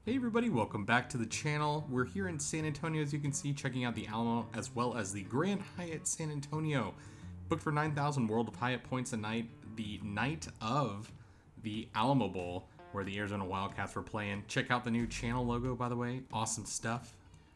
Hey everybody, welcome back to the channel. We're here in San Antonio, as you can see, checking out the Alamo as well as the Grand Hyatt San Antonio. Booked for 9,000 World of Hyatt points a night, the night of the Alamo Bowl, where the Arizona Wildcats were playing. Check out the new channel logo, by the way. Awesome stuff.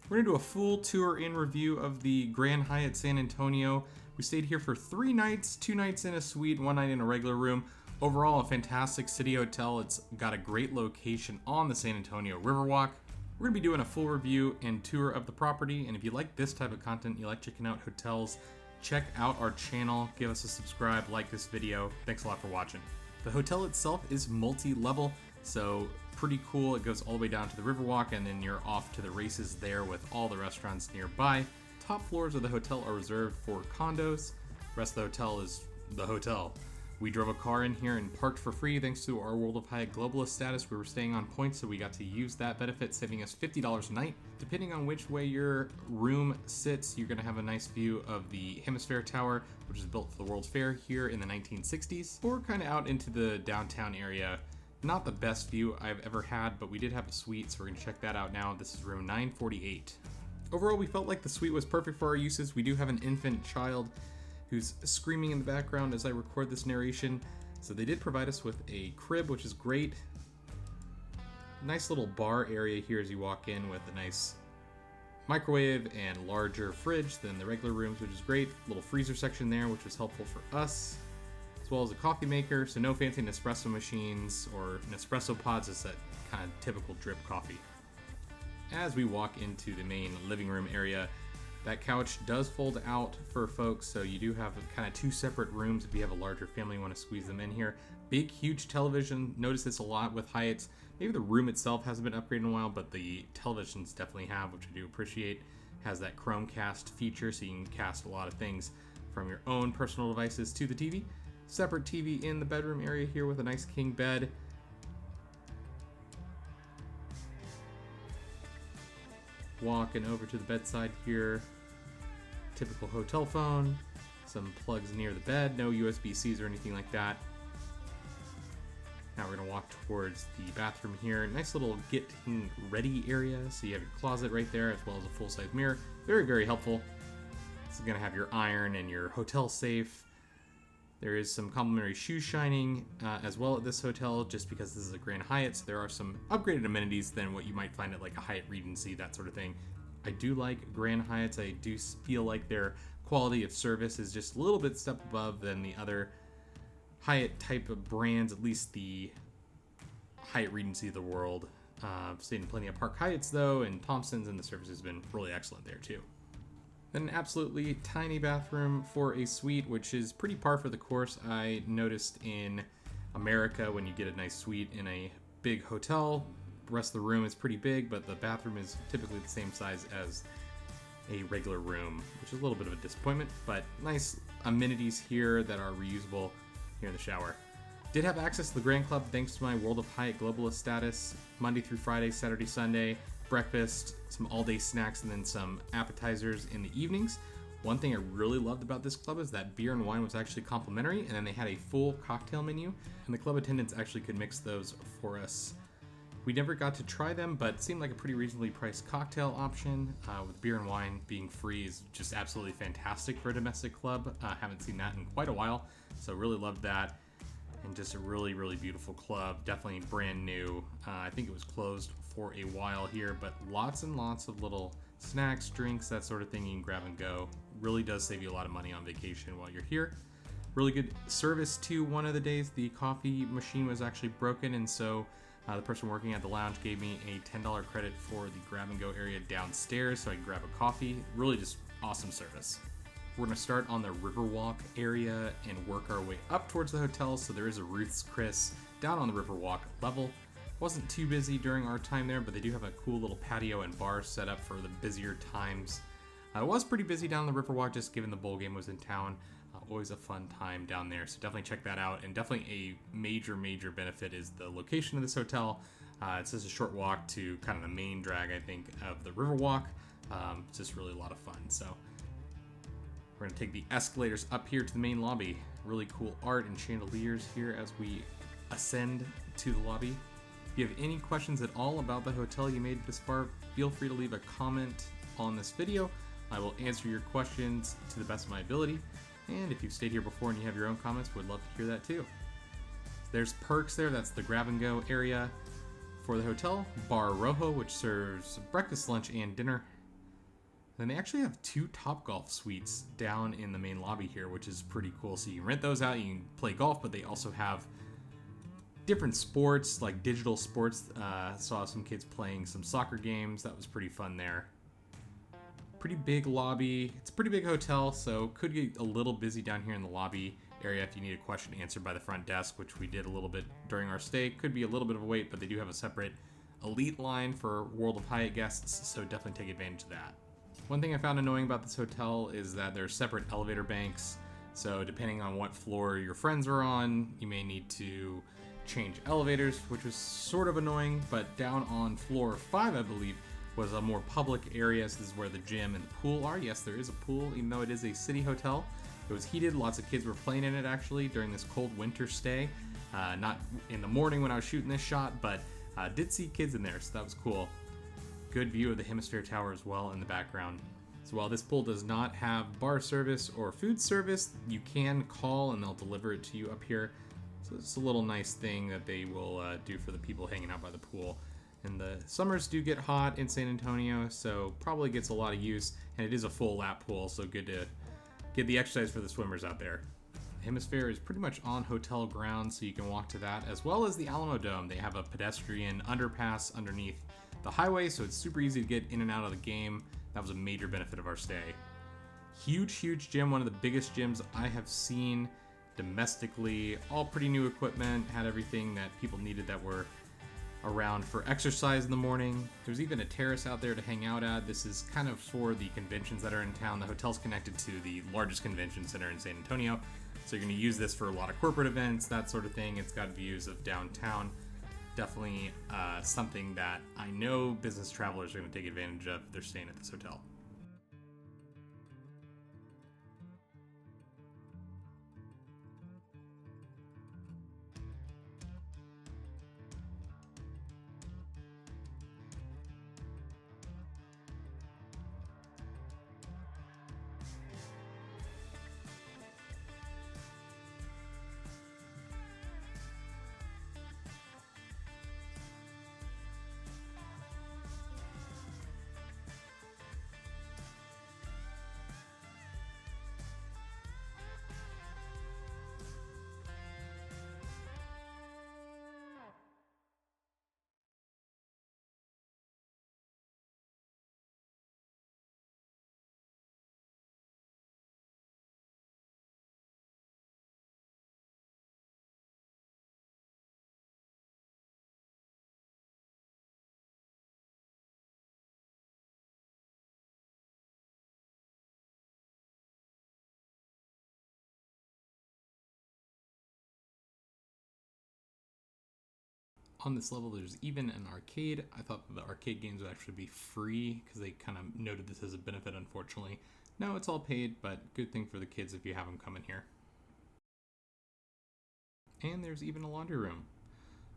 We're going to do a full tour and review of the Grand Hyatt San Antonio. We stayed here for 3 nights, 2 nights in a suite, 1 night in a regular room. Overall, a fantastic city hotel. It's got a great location on the San Antonio Riverwalk. We're going to be doing a full review and tour of the property, and if you like this type of content, you like checking out hotels, check out our channel, give us a subscribe, like this video. Thanks a lot for watching. The hotel itself is multi-level, so pretty cool. It goes all the way down to the Riverwalk, and then you're off to the races there with all the restaurants nearby. Top floors of the hotel are reserved for condos. The rest of the hotel is the hotel. We drove a car in here and parked for free thanks to our World of Hyatt Globalist status. We were staying on points, so we got to use that benefit, saving us $50 a night. Depending on which way your room sits, you're going to have a nice view of the Hemisphere Tower, which was built for the World's Fair here in the 1960s, or kind of out into the downtown area. Not the best view I've ever had, but we did have a suite, so we're going to check that out now. This is room 948. Overall, we felt like the suite was perfect for our uses. We do have an infant child who's screaming in the background as I record this narration. So they did provide us with a crib, which is great. Nice little bar area here as you walk in with a nice microwave and larger fridge than the regular rooms, which is great. Little freezer section there, which was helpful for us. As well as a coffee maker, so no fancy Nespresso machines or Nespresso pods, it's that kind of typical drip coffee. As we walk into the main living room area, that couch does fold out for folks, so you do have kind of 2 separate rooms if you have a larger family and want to squeeze them in here. Big, huge television. Notice this a lot with Hyatts. Maybe the room itself hasn't been upgraded in a while, but the televisions definitely have, which I do appreciate. Has that Chromecast feature, so you can cast a lot of things from your own personal devices to the TV. Separate TV in the bedroom area here with a nice king bed. Walking over to the bedside here, typical hotel phone, some plugs near the bed, no USB-Cs or anything like that. Now we're going to walk towards the bathroom here. Nice little getting ready area, so you have your closet right there as well as a full-size mirror. Very, very helpful. This is going to have your iron and your hotel safe. There is some complimentary shoe shining as well at this hotel, just because this is a Grand Hyatt, so there are some upgraded amenities than what you might find at like a Hyatt Regency, that sort of thing. I do like Grand Hyatts. I do feel like their quality of service is just a little bit step above than the other Hyatt type of brands, at least the Hyatt Regency of the world. I've stayed in plenty of Park Hyatts though, and Thompson's, and the service has been really excellent there too. Then an absolutely tiny bathroom for a suite, which is pretty par for the course. I noticed in America when you get a nice suite in a big hotel, the rest of the room is pretty big, but the bathroom is typically the same size as a regular room, which is a little bit of a disappointment, but nice amenities here that are reusable here in the shower. Did have access to the Grand Club thanks to my World of Hyatt Globalist status, Monday through Friday, Saturday, Sunday. Breakfast, some all-day snacks, and then some appetizers in the evenings. One thing I really loved about this club is that beer and wine was actually complimentary, and then they had a full cocktail menu, and the club attendants actually could mix those for us. We never got to try them, but it seemed like a pretty reasonably priced cocktail option. With beer and wine being free is just absolutely fantastic for a domestic club. Haven't seen that in quite a while, so really loved that. And just a really, really beautiful club. Definitely brand new. I think it was closed for a while here, but lots and lots of little snacks, drinks, that sort of thing you can grab and go. Really does save you a lot of money on vacation while you're here. Really good service too. One of the days the coffee machine was actually broken, and so the person working at the lounge gave me a $10 credit for the grab and go area downstairs so I could grab a coffee. Really just awesome service. We're going to start on the Riverwalk area and work our way up towards the hotel. So there is a Ruth's Chris down on the Riverwalk level. Wasn't too busy during our time there, but they do have a cool little patio and bar set up for the busier times. It was pretty busy down the Riverwalk just given the bowl game was in town. Always a fun time down there, so definitely check that out. And definitely a major benefit is the location of this hotel. It's just a short walk to kind of the main drag, I think, of the Riverwalk. It's just really a lot of fun. So we're going to take the escalators up here to the main lobby. Really cool art and chandeliers here as we ascend to the lobby. If you have any questions at all about the hotel you made this far, feel free to leave a comment on this video. I will answer your questions to the best of my ability. And if you've stayed here before and you have your own comments, would love to hear that too. There's Perks there, that's the grab and go area for the hotel. Bar Rojo, which serves breakfast, lunch, and dinner. Then they actually have 2 Topgolf suites down in the main lobby here, which is pretty cool. So you can rent those out, you can play golf, but they also have different sports, like digital sports. Saw some kids playing some soccer games. That was pretty fun there. Pretty big lobby. It's a pretty big hotel, so could get a little busy down here in the lobby area if you need a question answered by the front desk, which we did a little bit during our stay. Could be a little bit of a wait, but they do have a separate elite line for World of Hyatt guests, so definitely take advantage of that. One thing I found annoying about this hotel is that there's separate elevator banks, so depending on what floor your friends are on, you may need to change elevators, which was sort of annoying. But down on floor 5, I believe, was a more public area. So this is where the gym and the pool are. Yes, there is a pool, even though it is a city hotel. It was heated. Lots of kids were playing in it actually during this cold winter stay. Not in the morning when I was shooting this shot, but did see kids in there, so that was cool. Good view of the Hemisphere Tower as well in the background. So while this pool does not have bar service or food service, you can call and they'll deliver it to you up here. So it's a little nice thing that they will do for the people hanging out by the pool. And the summers do get hot in San Antonio, so probably gets a lot of use. And it is a full lap pool, so good to get the exercise for the swimmers out there. The Hemisphere is pretty much on hotel grounds, so you can walk to that, as well as the Alamo Dome. They have a pedestrian underpass underneath the highway, so it's super easy to get in and out of the game. That was a major benefit of our stay. Huge gym, one of the biggest gyms I have seen domestically. All pretty new equipment, had everything that people needed that were around for exercise in the morning. There's even a terrace out there to hang out at. This is kind of for the conventions that are in town. The hotel's connected to the largest convention center in San Antonio, so you're going to use this for a lot of corporate events, that sort of thing. It's got views of downtown. Definitely something that I know business travelers are going to take advantage of if they're staying at this hotel. On this level, there's even an arcade. I thought the arcade games would actually be free because they kind of noted this as a benefit. Unfortunately, no, it's all paid, but good thing for the kids if you have them coming here. And there's even a laundry room.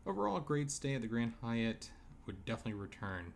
Overall, great stay at the Grand Hyatt. Would definitely return.